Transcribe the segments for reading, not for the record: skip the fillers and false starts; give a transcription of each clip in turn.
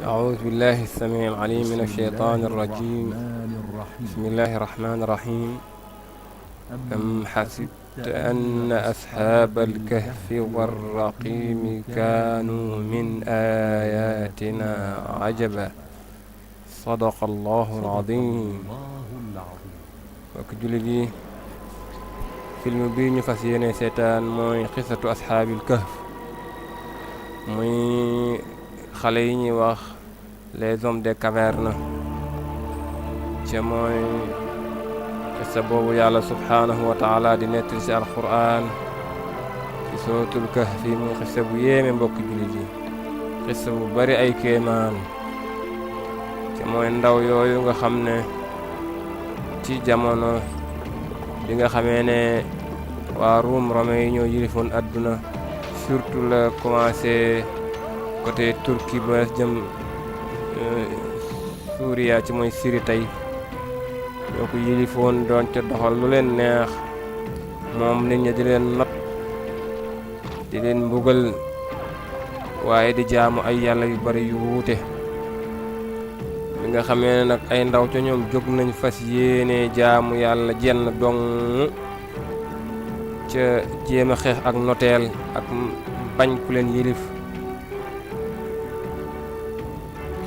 أعوذ بالله السميع العليم من الشيطان الرجيم. بسم الله الرحمن الرحيم. أم حسبت أن أصحاب الكهف والرقيم كانوا من آياتنا عجبا صدق الله العظيم. mbokk jullit yi, film bi ñu fas yéene seetaan mooy xisatu ashaabil kahf, muy xale yi ñuy wax les hommes des cavernes. ca mooy xisa boobu yàlla subhaanahu wa taala di nettali ci alquran ci suratul kahfi, muy xisa bu yéeme mbokk jullit yi, xisa bu bari ay kéemaan. ca mooy ndaw yooyu nga xam ne ci jamono bi nga xamee ne waa Ruum Rome yi ñoo yilifoon àdduna, surtout la commencé côté Turquie ba jëm Suuriya ci mooy Syrie tey, ñoo ko yilifoon doon ca doxal lu leen neex. moom nit ñi di leen not, di leen mbugal, waaye di jaamu ay yàlla yu bari yu wuute. bi nga xamee ne nag ay ndaw ca ñoom jóg nañ fas yéene jaamu yàlla jenn dong, ca jéem a xeex ak noteel ak bañ ku leen yilif,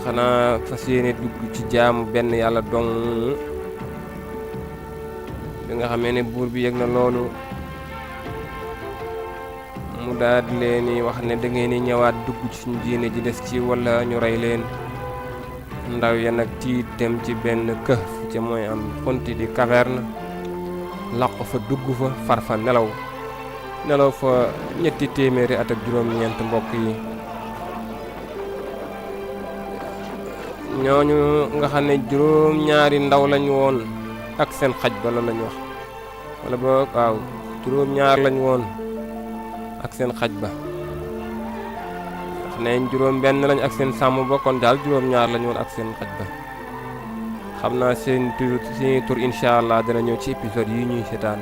xanaa fas yéene dugg ci jaamu benn yàlla dong. bi nga xamee ne buur bi yëg na loolu, mu daal di leen wax ne da ngeen di ñëwaat dugg ci suñu diine ji des ci wala ñu rey leen. ndaw ya nag tiit dem ci benn këf, ca mooy am xunti di caverne, làqu fa dugg fa far fa nelaw fa ñetti téeméeri at ak juróom-ñeent mbokk yi. ñooñu nga xam ne juróom-ñaari ndaw lañu woon ak seen xaj ba, loolu lañu wax, wala boog waaw juróom-ñaar lañu woon ak seen xaj ba. wax nañ juróom benn lañ ak seen sàmm ba, kon daal juróom-ñaar lañu woon ak seen xaj ba. xam naa seen tur incha allah dana ñëw ci épisode yi ñuy seetaan.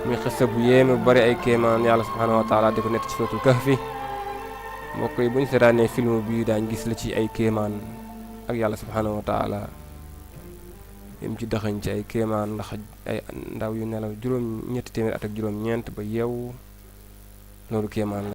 muy xista bu yéeme bu bari ay kéemaan, yàlla subhaanahu wa taala di ko nett ci suratul kahfi. mbokk yi bu ñu seetaanee film bi daañ gis la ci ay kéemaan ak yàlla subhaanahu wa taala yim ci daxañ ci ay kéemaan, ndax ay ndaw yu nelaw juróom ñetti téeméer at ak juróom-ñeent ba yeewu, loolu kéemaan la.